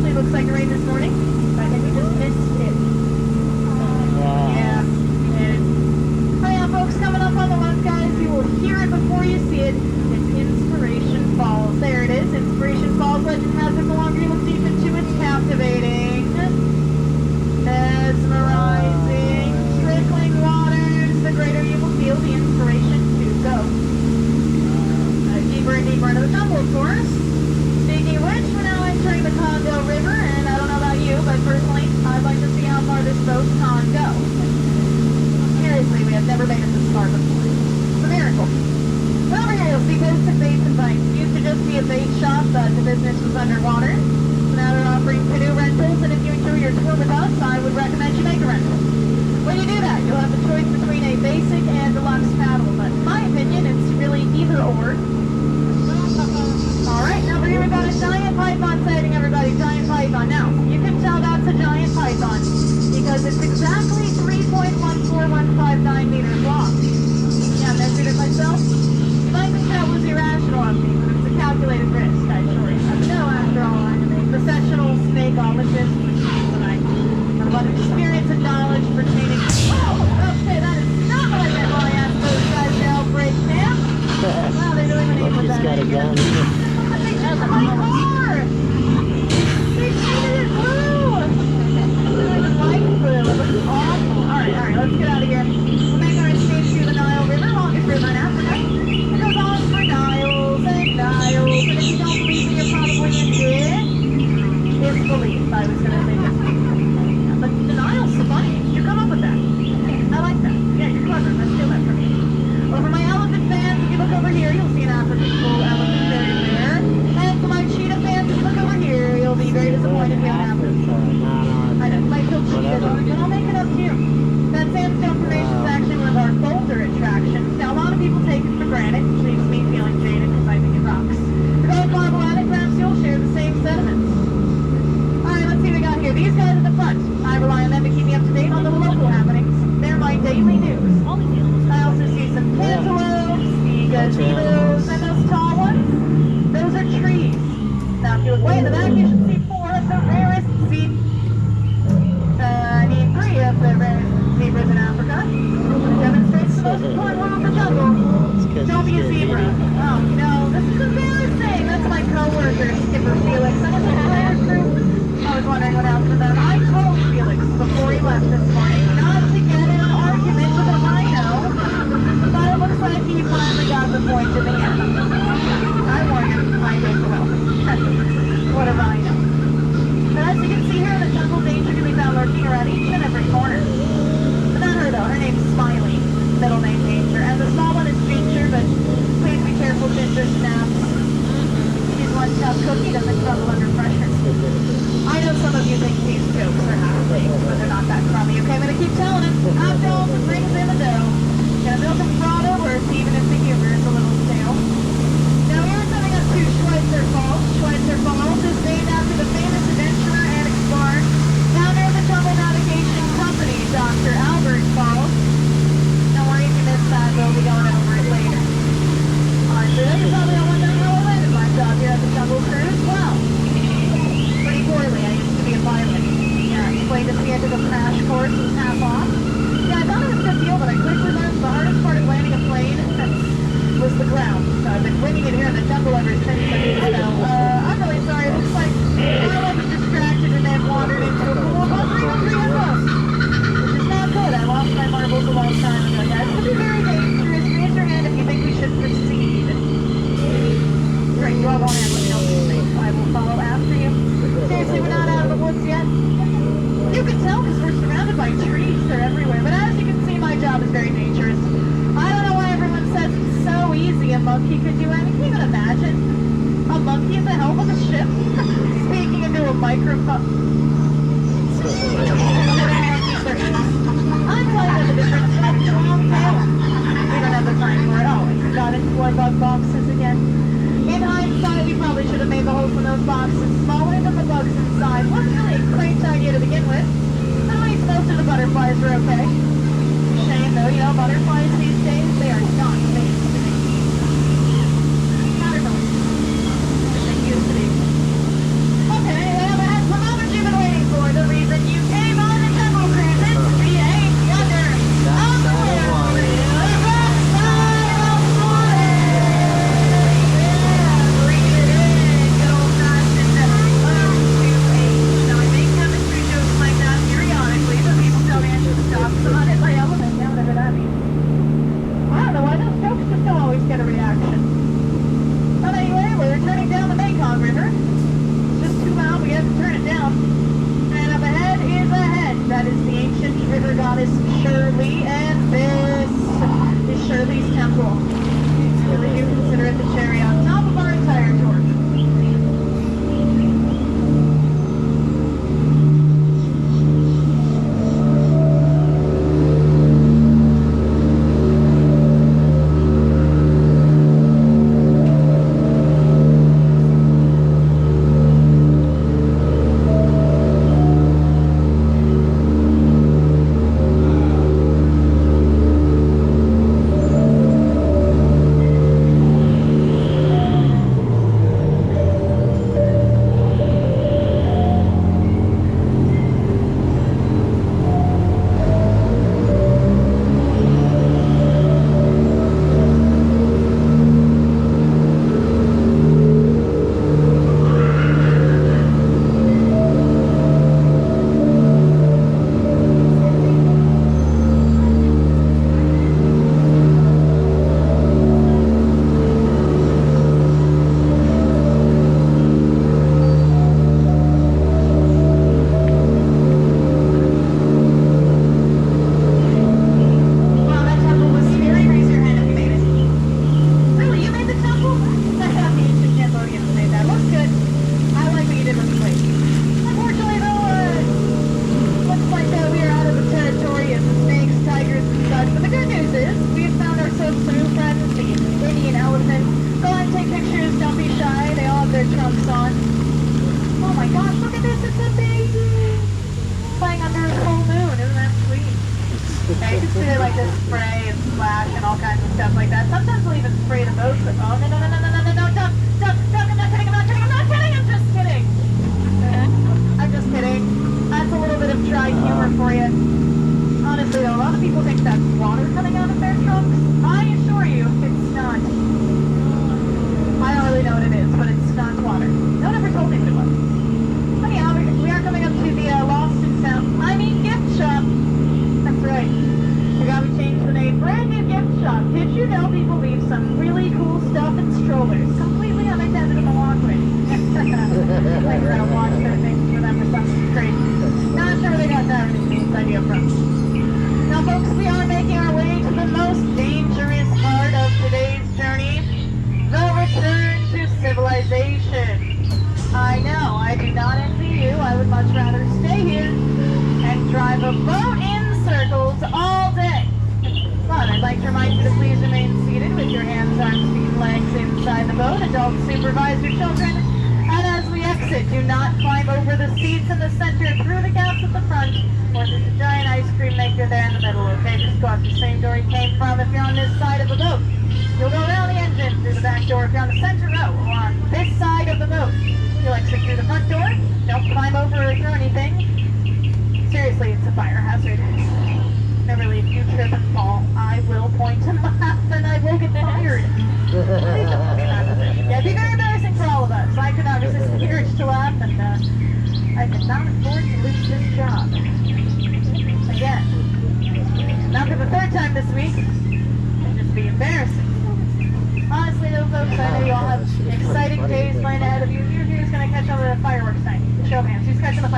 actually looks like it rained this morning. I think we just missed it. Yeah. Oh yeah, folks, coming up on the left, guys, you will hear it before you see it. It's Inspiration Falls. There it is. Inspiration Falls. Legend has it. The longer you look deep into it, captivating, mesmerizing, trickling waters. The greater you will feel the inspiration to go. Deeper and deeper into the jungle, of course. Speaking of which, we're now entering the Congo River, and I don't know about you, but personally, I'd like to see how far this boat can go. Seriously, we have never made it this far before. It's a miracle. But over here, you'll see boats and baits and bites. It used to just be a bait shop, but the business was underwater. So now they're offering canoe rentals, and if you enjoy your tour with us, I would recommend you make a rental. When you do that, you'll have the choice between a basic and deluxe paddle, but in my opinion, it's really either or. Alright, now here we've got a giant python sighting, everybody. Giant python. Now, you can tell that's a giant python because it's exactly 3.14159 meters long. Yeah, I measured it myself. You might think that was irrational of me, but it's a calculated risk, I assure you. No, after all, I'm a professional snakeologist, and I have a lot of experience and knowledge pertaining. Oh, okay, that is not what I meant while I asked those guys to help break camp. Wow, they really went in with that. Got a gun. They just my car! They painted it blue! It was light blue. It looks awful. Alright, let's get out of here. We'll make our escape through the Nile River, longest river in Africa. It goes on for miles and miles, and if you don't believe me, you're probably in disbelief. I was going to say disbelief. But the Nile's so funny. You come up with that. I like that. Yeah, you're clever. Let's steal that from me. Over my elephant fans, if you look over here, you'll see an African bull elephant very there. And for my cheetah fans, if you look over here, you'll be very disappointed we don't have them. I know, my kill cheetahs, but I'll make it up to you. That sandstone formation is actually one of our boulder attractions. Now, a lot of people take it for granted, which leaves me feeling jaded because I think it rocks. The Great Marble Attic, perhaps you'll share the same sentiments. Alright, let's see what we got here. These guys at the front, I rely on them to keep me up to date on the local happenings. They're my daily news. I also see some cantaloupes, the gazebos, and those tall ones. Those are trees. Now, if you look way in the back, you should see 4 of the rarest three of the rarest zebras in Africa. It demonstrates the most important rule of the jungle. Don't be a zebra. Oh, no, this is embarrassing. That's my co-worker, Skipper Felix. I was wondering what happened to them. I told Felix before he left this morning not to get in an argument with a rhino, but it looks like he finally got the point in the end. I warned him, I did well. What a rhino. But as you can see here, the jungle danger can be found lurking around each and every corner. But not her though, her name's Smiley, middle name Danger, and the small one is Ginger, but please be careful, Ginger snaps. She's one tough cookie, doesn't crumble under pressure. I know some of you think these jokes are half-baked, but they're not that crummy, okay? I'm gonna keep telling it. After all, the rings in the dough. Gonna milk them for all they're worth, even if the humor is a little stale. Now we're coming up to Schweitzer Falls. Schweitzer Falls is named after the famous adventurer and explorer, founder of the Jungle Navigation Company, Dr. Albert Falls. Don't worry if you missed that, we'll be going over it later. Alright, so you're probably all wondering how I landed my job here at the Jungle Cruise. Well, pretty poorly. I used to be a pilot. Yeah, explained at the end of the crash course was half off. Yeah, I thought it was a good deal, but I quickly learned the hardest part of landing a plane was the ground. So I've been winging it here in the jungle ever since. I'm really sorry. It looks like I was distracted and then wandered into a pool of hungry hippos, which is not good. I lost my marbles a long time ago, guys. It could be very dangerous. Raise your hand if you think we should proceed. Great, you all go ahead. Let me know if you're safe. I will follow after you. Seriously, we're not out of the woods yet. You can tell because we're surrounded by trees. They're everywhere. But as you can see, my job is very dangerous. I don't know why everyone says it's so easy a monkey could do anything. Can you even imagine? A monkey at the helm of a ship? Speaking into a microphone. I'm telling you the difference between a long tail. We don't have the time for it. Oh, we got into our bug boxes again. In hindsight, we probably should have made the holes in those boxes smaller than the bugs inside. Wasn't really a great idea to begin with. At least most of the butterflies were okay. Shame though, you know, butterflies these days, they are not safe to me. Not at all. They used to be. Okay, I have a head from jokes just don't always get a reaction. But anyway, we're turning down the Mekong River. It's just too loud, we have to turn it down. And up ahead is a head. That is the ancient river goddess Shirley, and this is Shirley's temple. Really do consider it the cherry on top of our entire tour. Yeah, you can see it like this spray and splash and all kinds of stuff like that. Sometimes we'll even spray the boats. Oh, no, duck, I'm not kidding, I'm just kidding. I'm just kidding. That's a little bit of dry humor for you. Honestly though, a lot of people think that's water coming out of their trunks. I assure you, it's not. I don't really know what it is, but it's not water. No one ever told me what it was. Anyhow, we are coming up to the Lost and Found, gift shop. That's right. We gotta change the name. Brand new gift shop. Did you know people leave some really cool stuff in strollers? Completely unattended in the walkway. Like we're gonna watch their things for them or something crazy. Not sure where they got that idea from. Now folks, we are making our way to the most dangerous part of today's journey. The return to civilization. I know, I do not envy you. I would much rather stay here and drive a boat in circles all day. But I'd like to remind you to please remain seated with your hands, arms, feet, legs inside the boat. Adults supervise your children. And as we exit, do not climb over the seats in the center, through the gaps at the front, or there's a giant ice cream maker there in the middle, okay? Just go out the same door you came from if you're on this side of the boat. You'll go around the engine through the back door if you're on the center row or on this side of the boat. You'll exit through the front door. Don't climb over or through anything. Seriously, it's a fire hazard. Never leave. You trip and fall, I will point to laugh and I will get fired. Please don't let me laugh. Yeah, it'd be very embarrassing for all of us. I could not resist the urge to laugh, and I could not afford to lose this job. Again. Now for the third time this week, it'd just be embarrassing. Honestly though, folks, I know you all have exciting days lined ahead of you. Who's going to catch on the fireworks night? Show of hands. Who's catching the fireworks?